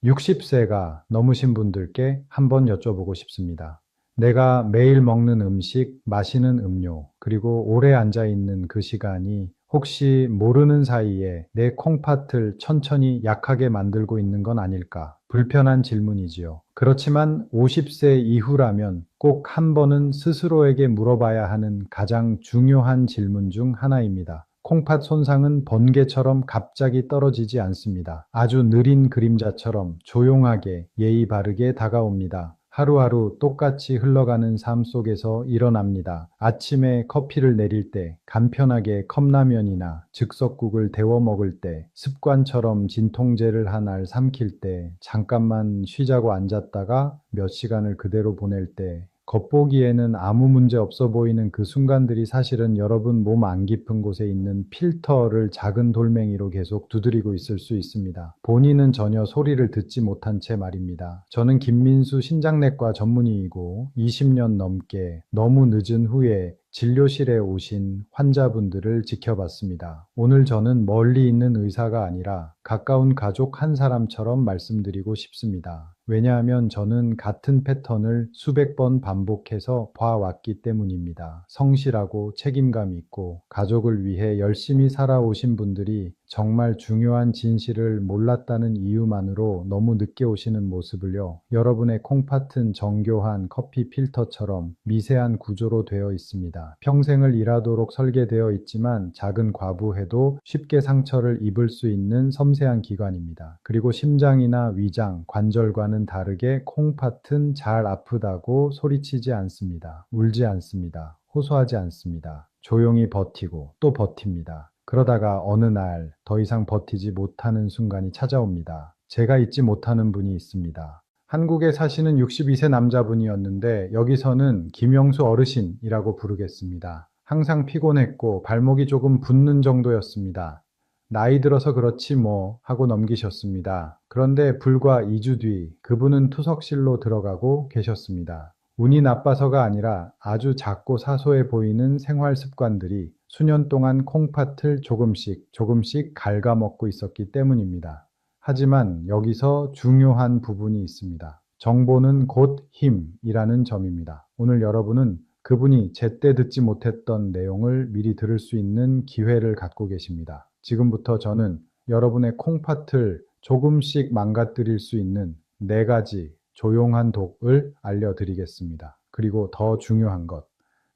60세가 넘으신 분들께 한번 여쭤보고 싶습니다. 내가 매일 먹는 음식, 마시는 음료, 그리고 오래 앉아 있는 그 시간이 혹시 모르는 사이에 내 콩팥을 천천히 약하게 만들고 있는 건 아닐까? 불편한 질문이지요. 그렇지만 50세 이후라면 꼭 한 번은 스스로에게 물어봐야 하는 가장 중요한 질문 중 하나입니다. 콩팥 손상은 번개처럼 갑자기 떨어지지 않습니다. 아주 느린 그림자처럼 조용하게 예의 바르게 다가옵니다. 하루하루 똑같이 흘러가는 삶 속에서 일어납니다. 아침에 커피를 내릴 때, 간편하게 컵라면이나 즉석국을 데워 먹을 때, 습관처럼 진통제를 한 알 삼킬 때, 잠깐만 쉬자고 앉았다가 몇 시간을 그대로 보낼 때, 겉보기에는 아무 문제 없어 보이는 그 순간들이 사실은 여러분 몸 안 깊은 곳에 있는 필터를 작은 돌멩이로 계속 두드리고 있을 수 있습니다. 본인은 전혀 소리를 듣지 못한 채 말입니다. 저는 김민수 신장내과 전문의이고 20년 넘게 너무 늦은 후에 진료실에 오신 환자분들을 지켜봤습니다. 오늘 저는 멀리 있는 의사가 아니라 가까운 가족 한 사람처럼 말씀드리고 싶습니다. 왜냐하면 저는 같은 패턴을 수백 번 반복해서 봐왔기 때문입니다. 성실하고 책임감 있고 가족을 위해 열심히 살아오신 분들이 정말 중요한 진실을 몰랐다는 이유만으로 너무 늦게 오시는 모습을요. 여러분의 콩팥은 정교한 커피 필터처럼 미세한 구조로 되어 있습니다. 평생을 일하도록 설계되어 있지만 작은 과부해도 쉽게 상처를 입을 수 있는 섬세한 기관입니다. 그리고 심장이나 위장, 관절과는 다르게 콩팥은 잘 아프다고 소리치지 않습니다. 울지 않습니다. 호소하지 않습니다. 조용히 버티고 또 버팁니다. 그러다가 어느 날 더 이상 버티지 못하는 순간이 찾아옵니다. 제가 잊지 못하는 분이 있습니다. 한국에 사시는 62세 남자분이었는데 여기서는 김영수 어르신이라고 부르겠습니다. 항상 피곤했고 발목이 조금 붓는 정도였습니다. 나이 들어서 그렇지 뭐 하고 넘기셨습니다. 그런데 불과 2주 뒤 그분은 투석실로 들어가고 계셨습니다. 운이 나빠서가 아니라 아주 작고 사소해 보이는 생활 습관들이 수년 동안 콩팥을 조금씩 갉아먹고 있었기 때문입니다. 하지만 여기서 중요한 부분이 있습니다. 정보는 곧 힘이라는 점입니다. 오늘 여러분은 그분이 제때 듣지 못했던 내용을 미리 들을 수 있는 기회를 갖고 계십니다. 지금부터 저는 여러분의 콩팥을 조금씩 망가뜨릴 수 있는 4가지 조용한 독을 알려드리겠습니다. 그리고 더 중요한 것,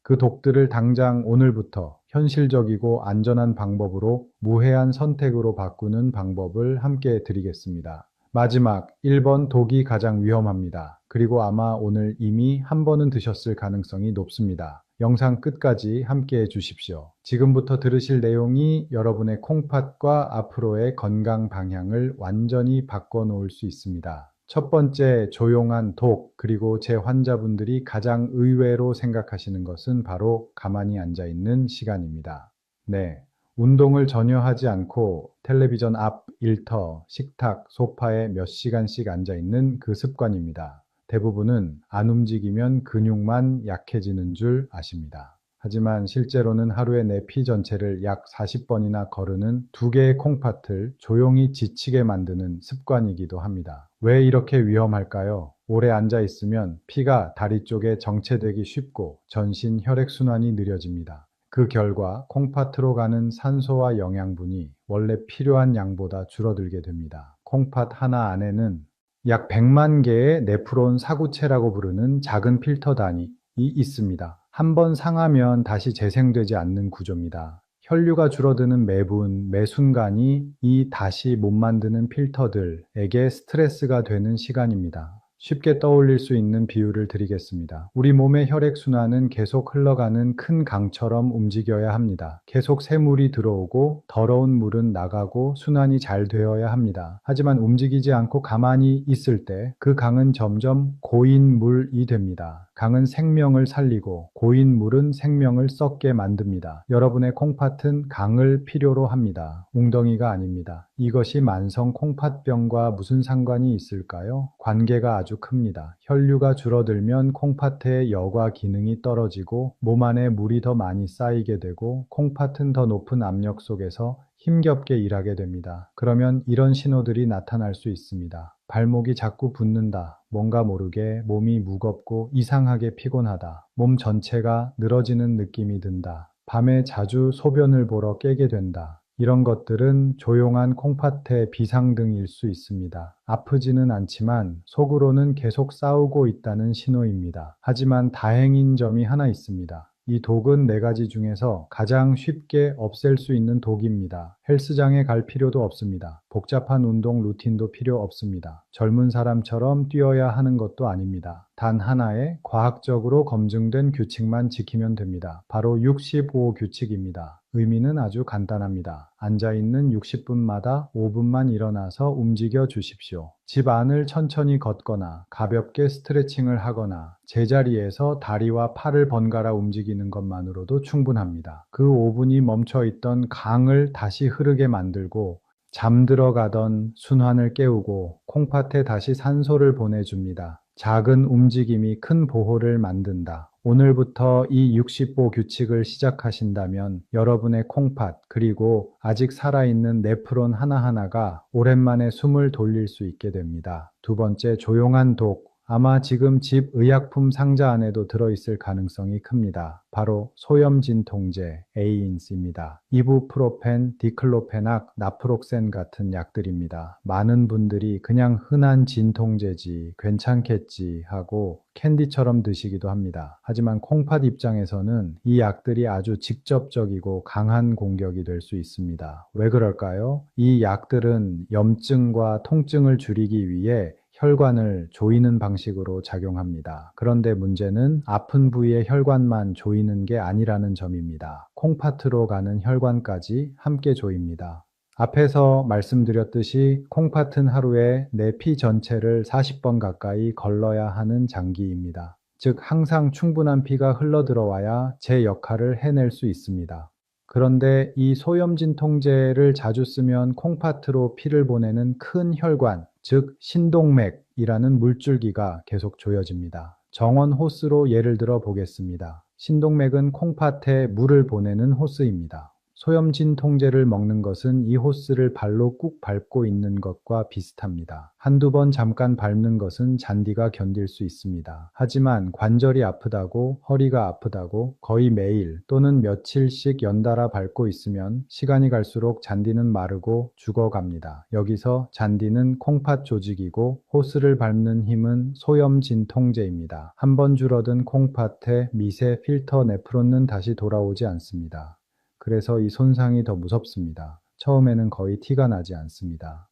그 독들을 당장 오늘부터 현실적이고 안전한 방법으로 무해한 선택으로 바꾸는 방법을 함께 드리겠습니다. 마지막 1번 독이 가장 위험합니다. 그리고 아마 오늘 이미 한 번은 드셨을 가능성이 높습니다. 영상 끝까지 함께 해주십시오. 지금부터 들으실 내용이 여러분의 콩팥과 앞으로의 건강 방향을 완전히 바꿔놓을 수 있습니다. 첫 번째, 조용한 독, 그리고 제 환자분들이 가장 의외로 생각하시는 것은 바로 가만히 앉아 있는 시간입니다. 네, 운동을 전혀 하지 않고 텔레비전 앞 일터, 식탁, 소파에 몇 시간씩 앉아 있는 그 습관입니다. 대부분은 안 움직이면 근육만 약해지는 줄 아십니다. 하지만 실제로는 하루에 내 피 전체를 약 40번이나 거르는 2개의 콩팥을 조용히 지치게 만드는 습관이기도 합니다. 왜 이렇게 위험할까요? 오래 앉아 있으면 피가 다리 쪽에 정체되기 쉽고 전신 혈액순환이 느려집니다. 그 결과 콩팥으로 가는 산소와 영양분이 원래 필요한 양보다 줄어들게 됩니다. 콩팥 하나 안에는 약 100만 개의 네프론 사구체라고 부르는 작은 필터단이 있습니다. 한번 상하면 다시 재생되지 않는 구조입니다. 혈류가 줄어드는 매분, 매 순간이 이 다시 못 만드는 필터들에게 스트레스가 되는 시간입니다. 쉽게 떠올릴 수 있는 비유를 드리겠습니다. 우리 몸의 혈액순환은 계속 흘러가는 큰 강처럼 움직여야 합니다. 계속 새물이 들어오고 더러운 물은 나가고 순환이 잘 되어야 합니다. 하지만 움직이지 않고 가만히 있을 때 그 강은 점점 고인 물이 됩니다. 강은 생명을 살리고 고인 물은 생명을 썩게 만듭니다. 여러분의 콩팥은 강을 필요로 합니다. 웅덩이가 아닙니다. 이것이 만성 콩팥병과 무슨 상관이 있을까요? 관계가 아주 큽니다. 혈류가 줄어들면 콩팥의 여과 기능이 떨어지고 몸 안에 물이 더 많이 쌓이게 되고 콩팥은 더 높은 압력 속에서 힘겹게 일하게 됩니다. 그러면 이런 신호들이 나타날 수 있습니다. 발목이 자꾸 붓는다. 뭔가 모르게 몸이 무겁고 이상하게 피곤하다. 몸 전체가 늘어지는 느낌이 든다. 밤에 자주 소변을 보러 깨게 된다. 이런 것들은 조용한 콩팥의 비상등일 수 있습니다. 아프지는 않지만 속으로는 계속 싸우고 있다는 신호입니다. 하지만 다행인 점이 하나 있습니다. 이 독은 4가지 중에서 가장 쉽게 없앨 수 있는 독입니다. 헬스장에 갈 필요도 없습니다. 복잡한 운동 루틴도 필요 없습니다. 젊은 사람처럼 뛰어야 하는 것도 아닙니다. 단 하나의 과학적으로 검증된 규칙만 지키면 됩니다. 바로 65 규칙입니다. 의미는 아주 간단합니다. 앉아있는 60분마다 5분만 일어나서 움직여 주십시오. 집 안을 천천히 걷거나 가볍게 스트레칭을 하거나 제자리에서 다리와 팔을 번갈아 움직이는 것만으로도 충분합니다. 그 5분이 멈춰있던 강을 다시 흐르게 만들고 잠들어 가던 순환을 깨우고 콩팥에 다시 산소를 보내줍니다. 작은 움직임이 큰 보호를 만든다. 오늘부터 이 60보 규칙을 시작하신다면 여러분의 콩팥 그리고 아직 살아있는 네프론 하나하나가 오랜만에 숨을 돌릴 수 있게 됩니다. 두 번째, 조용한 독. 아마 지금 집 의약품 상자 안에도 들어있을 가능성이 큽니다. 바로 소염 진통제 에이인스입니다. 이부프로펜, 디클로페낙, 나프록센 같은 약들입니다. 많은 분들이 그냥 흔한 진통제지, 괜찮겠지 하고 캔디처럼 드시기도 합니다. 하지만 콩팥 입장에서는 이 약들이 아주 직접적이고 강한 공격이 될 수 있습니다. 왜 그럴까요? 이 약들은 염증과 통증을 줄이기 위해 혈관을 조이는 방식으로 작용합니다. 그런데 문제는 아픈 부위의 혈관만 조이는 게 아니라는 점입니다. 콩팥으로 가는 혈관까지 함께 조입니다. 앞에서 말씀드렸듯이 콩팥은 하루에 내 피 전체를 40번 가까이 걸러야 하는 장기입니다. 즉 항상 충분한 피가 흘러 들어와야 제 역할을 해낼 수 있습니다. 그런데 이 소염진통제를 자주 쓰면 콩팥으로 피를 보내는 큰 혈관, 즉 신동맥이라는 물줄기가 계속 조여집니다. 정원 호스로 예를 들어 보겠습니다. 신동맥은 콩팥에 물을 보내는 호스입니다. 소염진 통제를 먹는 것은 이 호스를 발로 꾹 밟고 있는 것과 비슷합니다. 한두 번 잠깐 밟는 것은 잔디가 견딜 수 있습니다. 하지만 관절이 아프다고, 허리가 아프다고 거의 매일 또는 며칠씩 연달아 밟고 있으면 시간이 갈수록 잔디는 마르고 죽어갑니다. 여기서 잔디는 콩팥 조직이고 호스를 밟는 힘은 소염진 통제입니다. 한 번 줄어든 콩팥에 미세 필터 네프론은 다시 돌아오지 않습니다. 그래서 이 손상이 더 무섭습니다. 처음에는 거의 티가 나지 않습니다.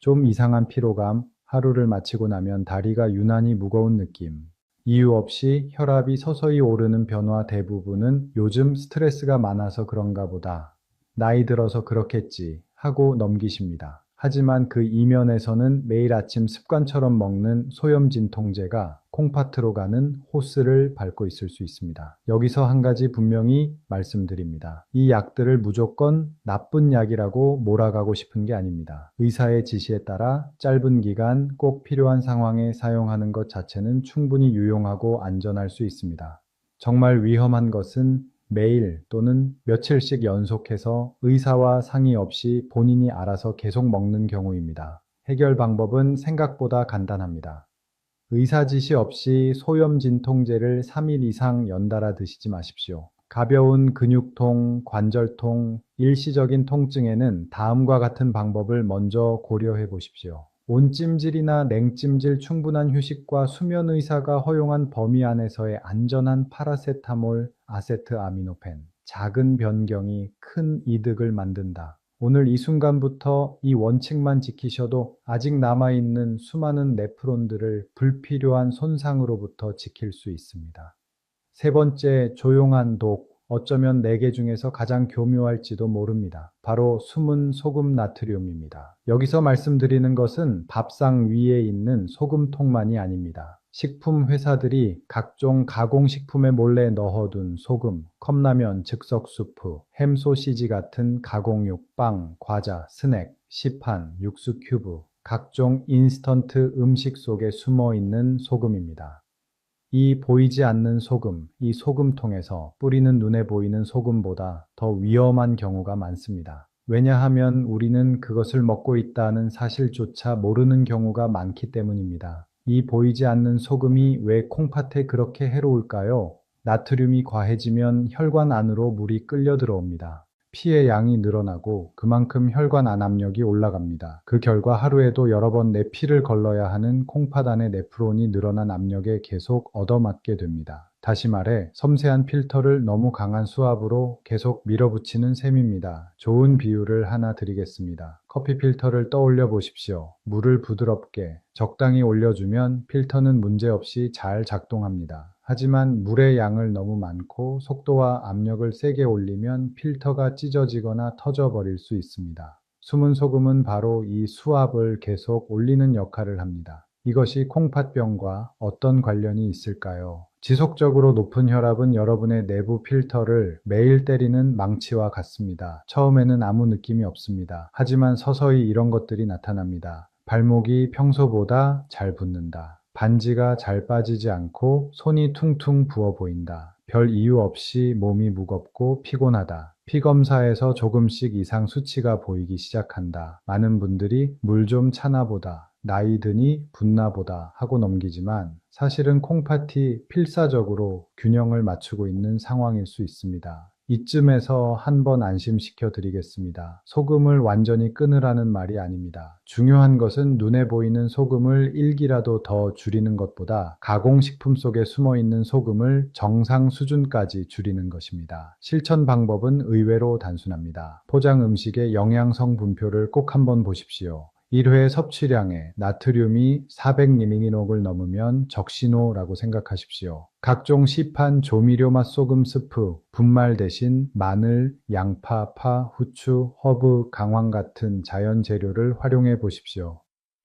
좀 이상한 피로감, 하루를 마치고 나면 다리가 유난히 무거운 느낌, 이유 없이 혈압이 서서히 오르는 변화 대부분은 요즘 스트레스가 많아서 그런가 보다. 나이 들어서 그렇겠지 하고 넘기십니다. 하지만 그 이면에서는 매일 아침 습관처럼 먹는 소염진통제가 콩팥으로 가는 호스를 밟고 있을 수 있습니다. 여기서 한 가지 분명히 말씀드립니다. 이 약들을 무조건 나쁜 약이라고 몰아가고 싶은 게 아닙니다. 의사의 지시에 따라 짧은 기간 꼭 필요한 상황에 사용하는 것 자체는 충분히 유용하고 안전할 수 있습니다. 정말 위험한 것은 매일 또는 며칠씩 연속해서 의사와 상의 없이 본인이 알아서 계속 먹는 경우입니다. 해결 방법은 생각보다 간단합니다. 의사 지시 없이 소염진통제를 3일 이상 연달아 드시지 마십시오. 가벼운 근육통, 관절통, 일시적인 통증에는 다음과 같은 방법을 먼저 고려해 보십시오. 온찜질이나 냉찜질, 충분한 휴식과 수면 의사가 허용한 범위 안에서의 안전한 파라세타몰, 아세트아미노펜. 작은 변경이 큰 이득을 만든다. 오늘 이 순간부터 이 원칙만 지키셔도 아직 남아있는 수많은 네프론들을 불필요한 손상으로부터 지킬 수 있습니다. 세 번째, 조용한 독. 어쩌면 4개 중에서 가장 교묘할지도 모릅니다. 바로 숨은 소금 나트륨입니다. 여기서 말씀드리는 것은 밥상 위에 있는 소금통만이 아닙니다. 식품 회사들이 각종 가공식품에 몰래 넣어둔 소금, 컵라면, 즉석 수프, 햄 소시지 같은 가공육, 빵, 과자, 스낵, 시판, 육수 큐브, 각종 인스턴트 음식 속에 숨어 있는 소금입니다. 이 보이지 않는 소금, 이 소금통에서 뿌리는 눈에 보이는 소금보다 더 위험한 경우가 많습니다. 왜냐하면 우리는 그것을 먹고 있다는 사실조차 모르는 경우가 많기 때문입니다. 이 보이지 않는 소금이 왜 콩팥에 그렇게 해로울까요? 나트륨이 과해지면 혈관 안으로 물이 끌려 들어옵니다. 피의 양이 늘어나고 그만큼 혈관 안 압력이 올라갑니다. 그 결과 하루에도 여러 번 내 피를 걸러야 하는 콩팥 안의 네프론이 늘어난 압력에 계속 얻어맞게 됩니다. 다시 말해 섬세한 필터를 너무 강한 수압으로 계속 밀어붙이는 셈입니다. 좋은 비유를 하나 드리겠습니다. 커피 필터를 떠올려 보십시오. 물을 부드럽게 적당히 올려주면 필터는 문제없이 잘 작동합니다. 하지만 물의 양을 너무 많고 속도와 압력을 세게 올리면 필터가 찢어지거나 터져버릴 수 있습니다. 숨은 소금은 바로 이 수압을 계속 올리는 역할을 합니다. 이것이 콩팥병과 어떤 관련이 있을까요? 지속적으로 높은 혈압은 여러분의 내부 필터를 매일 때리는 망치와 같습니다. 처음에는 아무 느낌이 없습니다. 하지만 서서히 이런 것들이 나타납니다. 발목이 평소보다 잘 붓는다. 반지가 잘 빠지지 않고 손이 퉁퉁 부어 보인다. 별 이유 없이 몸이 무겁고 피곤하다. 피 검사에서 조금씩 이상 수치가 보이기 시작한다. 많은 분들이 물 좀 차나 보다, 나이 드니 붓나 보다 하고 넘기지만 사실은 콩팥이 필사적으로 균형을 맞추고 있는 상황일 수 있습니다. 이쯤에서 한번 안심시켜 드리겠습니다. 소금을 완전히 끊으라는 말이 아닙니다. 중요한 것은 눈에 보이는 소금을 1기라도 더 줄이는 것보다 가공식품 속에 숨어 있는 소금을 정상 수준까지 줄이는 것입니다. 실천 방법은 의외로 단순합니다. 포장 음식의 영양성 분표를 꼭 한번 보십시오. 1회 섭취량에 나트륨이 400mg을 넘으면 적신호라고 생각하십시오. 각종 시판 조미료 맛 소금 스프, 분말 대신 마늘, 양파, 파, 후추, 허브, 강황 같은 자연 재료를 활용해 보십시오.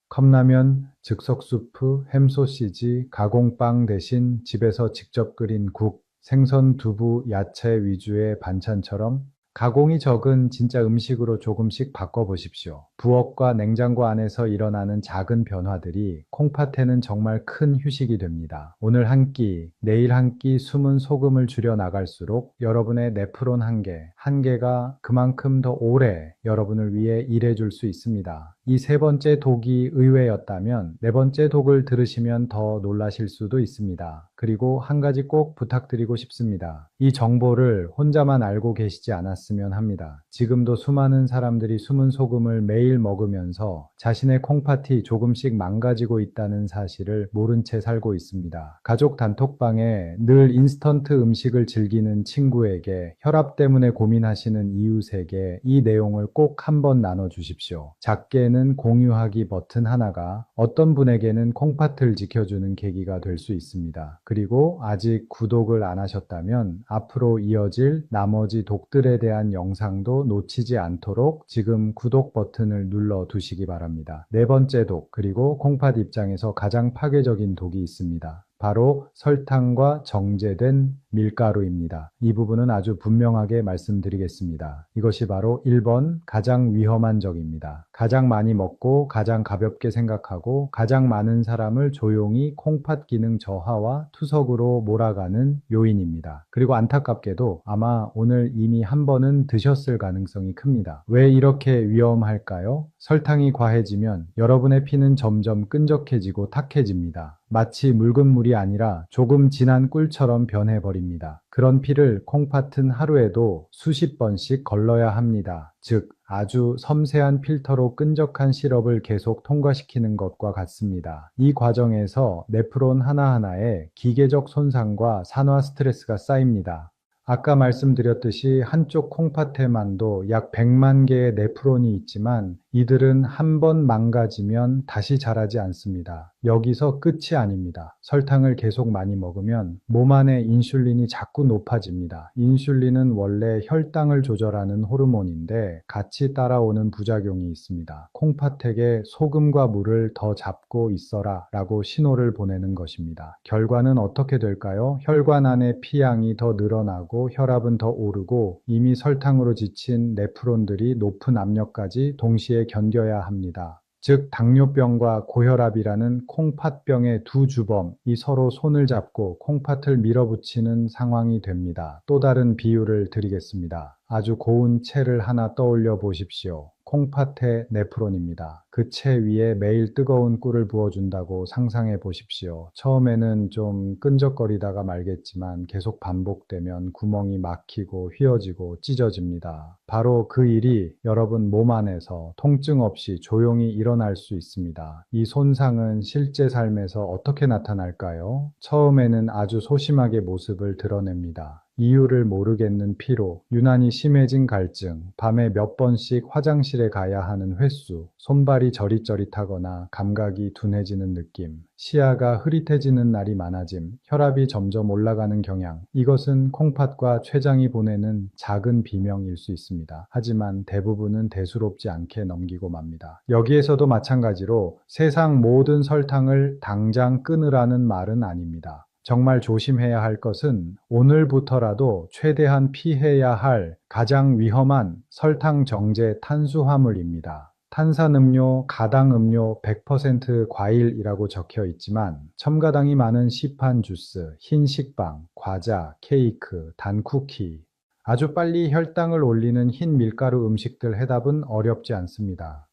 컵라면, 즉석 수프, 햄 소시지, 가공빵 대신 집에서 직접 끓인 국, 생선, 두부, 야채 위주의 반찬처럼 가공이 적은 진짜 음식으로 조금씩 바꿔보십시오. 부엌과 냉장고 안에서 일어나는 작은 변화들이 콩팥에는 정말 큰 휴식이 됩니다. 오늘 한 끼, 내일 한 끼 숨은 소금을 줄여 나갈수록 여러분의 네프론 한 개가 그만큼 더 오래 여러분을 위해 일해줄 수 있습니다. 이 세 번째 독이 의외였다면 네 번째 독을 들으시면 더 놀라실 수도 있습니다. 그리고 한 가지 꼭 부탁드리고 싶습니다. 이 정보를 혼자만 알고 계시지 않았으면 합니다. 지금도 수많은 사람들이 숨은 소금을 매일 먹으면서 자신의 콩팥이 조금씩 망가지고 있다는 사실을 모른 채 살고 있습니다. 가족 단톡방에 늘 인스턴트 음식을 즐기는 친구에게, 혈압 때문에 고민하시는 이웃에게 이 내용을 꼭 한번 나눠주십시오. 작게는 공유하기 버튼 하나가 어떤 분에게는 콩팥을 지켜주는 계기가 될 수 있습니다. 그리고 아직 구독을 안 하셨다면 앞으로 이어질 나머지 독들에 대한 영상도 놓치지 않도록 지금 구독 버튼을 눌러 두시기 바랍니다. 네 번째 독, 그리고 콩팥 입장에서 가장 파괴적인 독이 있습니다. 바로 설탕과 정제된 밀가루입니다. 이 부분은 아주 분명하게 말씀드리겠습니다. 이것이 바로 1번 가장 위험한 적입니다. 가장 많이 먹고 가장 가볍게 생각하고 가장 많은 사람을 조용히 콩팥 기능 저하와 투석으로 몰아가는 요인입니다. 그리고 안타깝게도 아마 오늘 이미 한 번은 드셨을 가능성이 큽니다. 왜 이렇게 위험할까요? 설탕이 과해지면 여러분의 피는 점점 끈적해지고 탁해집니다. 마치 묽은 물이 아니라 조금 진한 꿀처럼 변해버립니다. 그런 피를 콩팥은 하루에도 수십 번씩 걸러야 합니다. 즉, 아주 섬세한 필터로 끈적한 시럽을 계속 통과시키는 것과 같습니다. 이 과정에서 네프론 하나하나에 기계적 손상과 산화 스트레스가 쌓입니다. 아까 말씀드렸듯이 한쪽 콩팥에만도 약 100만 개의 네프론이 있지만 이들은 한 번 망가지면 다시 자라지 않습니다. 여기서 끝이 아닙니다. 설탕을 계속 많이 먹으면 몸 안의 인슐린이 자꾸 높아집니다. 인슐린은 원래 혈당을 조절하는 호르몬인데 같이 따라오는 부작용이 있습니다. 콩팥에게 소금과 물을 더 잡고 있어라 라고 신호를 보내는 것입니다. 결과는 어떻게 될까요? 혈관 안의 피양이 더 늘어나고 혈압은 더 오르고 이미 설탕으로 지친 네프론들이 높은 압력까지 동시에 견뎌야 합니다. 즉 당뇨병과 고혈압이라는 콩팥병의 두 주범이 서로 손을 잡고 콩팥을 밀어붙이는 상황이 됩니다. 또 다른 비유를 드리겠습니다. 아주 고운 채를 하나 떠올려 보십시오. 콩팥의 네프론입니다. 그 채 위에 매일 뜨거운 꿀을 부어준다고 상상해 보십시오. 처음에는 좀 끈적거리다가 말겠지만 계속 반복되면 구멍이 막히고 휘어지고 찢어집니다. 바로 그 일이 여러분 몸 안에서 통증 없이 조용히 일어날 수 있습니다. 이 손상은 실제 삶에서 어떻게 나타날까요? 처음에는 아주 소심하게 모습을 드러냅니다. 이유를 모르겠는 피로, 유난히 심해진 갈증, 밤에 몇 번씩 화장실에 가야 하는 횟수, 손발이 저릿저릿하거나 감각이 둔해지는 느낌, 시야가 흐릿해지는 날이 많아짐, 혈압이 점점 올라가는 경향. 이것은 콩팥과 췌장이 보내는 작은 비명일 수 있습니다. 하지만 대부분은 대수롭지 않게 넘기고 맙니다. 여기에서도 마찬가지로 세상 모든 설탕을 당장 끊으라는 말은 아닙니다. 정말 조심해야 할 것은 오늘부터라도 최대한 피해야 할 가장 위험한 설탕 정제 탄수화물입니다. 탄산음료, 가당음료, 100% 과일이라고 적혀 있지만 첨가당이 많은 시판 주스, 흰 식빵, 과자, 케이크, 단 쿠키, 아주 빨리 혈당을 올리는 흰 밀가루 음식들 해답은 어렵지 않습니다.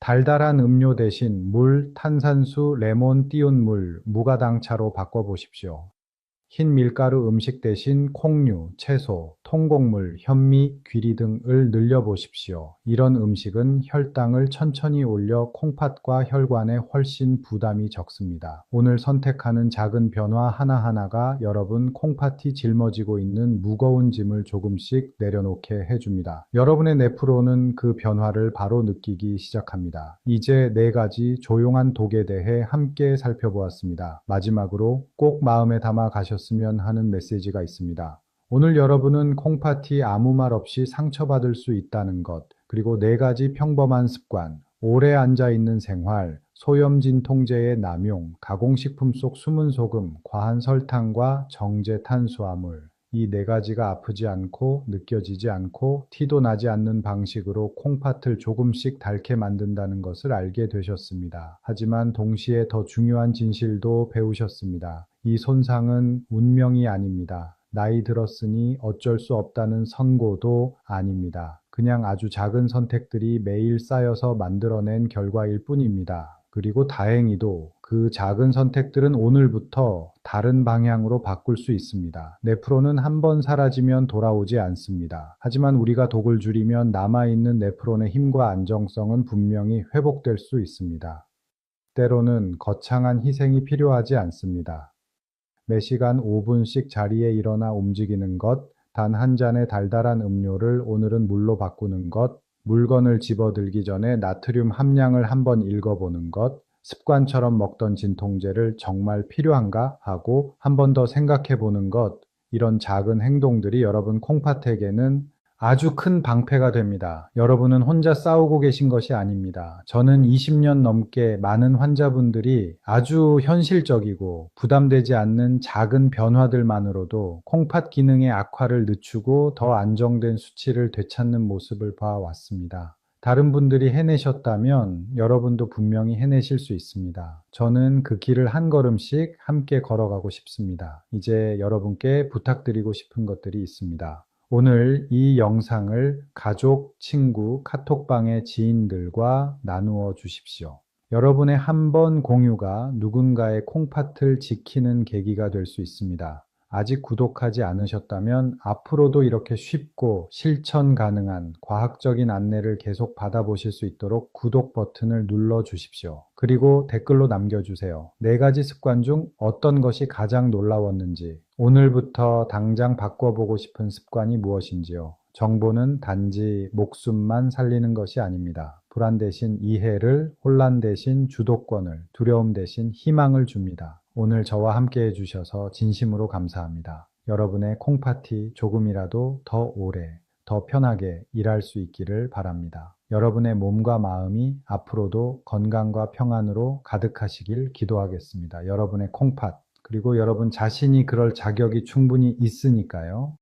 달달한 음료 대신 물, 탄산수, 레몬 띄운 물, 무가당차로 바꿔보십시오. 흰 밀가루 음식 대신 콩류, 채소, 통곡물, 현미, 귀리 등을 늘려보십시오. 이런 음식은 혈당을 천천히 올려 콩팥과 혈관에 훨씬 부담이 적습니다. 오늘 선택하는 작은 변화 하나하나가 여러분 콩팥이 짊어지고 있는 무거운 짐을 조금씩 내려놓게 해줍니다. 여러분의 네프로는 그 변화를 바로 느끼기 시작합니다. 이제 4가지 조용한 독에 대해 함께 살펴보았습니다. 마지막으로 꼭 마음에 담아 가셨으면 하는 메시지가 있습니다. 오늘 여러분은 콩팥이 아무 말 없이 상처받을 수 있다는 것, 그리고 4가지 평범한 습관, 오래 앉아있는 생활, 소염진 통제의 남용, 가공식품 속 숨은 소금, 과한 설탕과 정제 탄수화물, 이 4가지가 아프지 않고 느껴지지 않고 티도 나지 않는 방식으로 콩팥을 조금씩 닳게 만든다는 것을 알게 되셨습니다. 하지만 동시에 더 중요한 진실도 배우셨습니다. 이 손상은 운명이 아닙니다. 나이 들었으니 어쩔 수 없다는 선고도 아닙니다. 그냥 아주 작은 선택들이 매일 쌓여서 만들어낸 결과일 뿐입니다. 그리고 다행히도 그 작은 선택들은 오늘부터 다른 방향으로 바꿀 수 있습니다. 네프론은 한번 사라지면 돌아오지 않습니다. 하지만 우리가 독을 줄이면 남아있는 네프론의 힘과 안정성은 분명히 회복될 수 있습니다. 때로는 거창한 희생이 필요하지 않습니다. 매시간 5분씩 자리에 일어나 움직이는 것, 단 한 잔의 달달한 음료를 오늘은 물로 바꾸는 것, 물건을 집어들기 전에 나트륨 함량을 한번 읽어보는 것, 습관처럼 먹던 진통제를 정말 필요한가 하고 한 번 더 생각해 보는 것, 이런 작은 행동들이 여러분 콩팥에게는 아주 큰 방패가 됩니다. 여러분은 혼자 싸우고 계신 것이 아닙니다. 저는 20년 넘게 많은 환자분들이 아주 현실적이고 부담되지 않는 작은 변화들만으로도 콩팥 기능의 악화를 늦추고 더 안정된 수치를 되찾는 모습을 봐왔습니다. 다른 분들이 해내셨다면 여러분도 분명히 해내실 수 있습니다. 저는 그 길을 한 걸음씩 함께 걸어가고 싶습니다. 이제 여러분께 부탁드리고 싶은 것들이 있습니다. 오늘 이 영상을 가족, 친구, 카톡방의 지인들과 나누어 주십시오. 여러분의 한 번 공유가 누군가의 콩팥을 지키는 계기가 될 수 있습니다. 아직 구독하지 않으셨다면 앞으로도 이렇게 쉽고 실천 가능한 과학적인 안내를 계속 받아보실 수 있도록 구독 버튼을 눌러 주십시오. 그리고 댓글로 남겨주세요. 4가지 습관 중 어떤 것이 가장 놀라웠는지, 오늘부터 당장 바꿔보고 싶은 습관이 무엇인지요. 정보는 단지 목숨만 살리는 것이 아닙니다. 불안 대신 이해를, 혼란 대신 주도권을, 두려움 대신 희망을 줍니다. 오늘 저와 함께 해주셔서 진심으로 감사합니다. 여러분의 콩팥이 조금이라도 더 오래, 더 편하게 일할 수 있기를 바랍니다. 여러분의 몸과 마음이 앞으로도 건강과 평안으로 가득하시길 기도하겠습니다. 여러분의 콩팥, 그리고 여러분 자신이 그럴 자격이 충분히 있으니까요.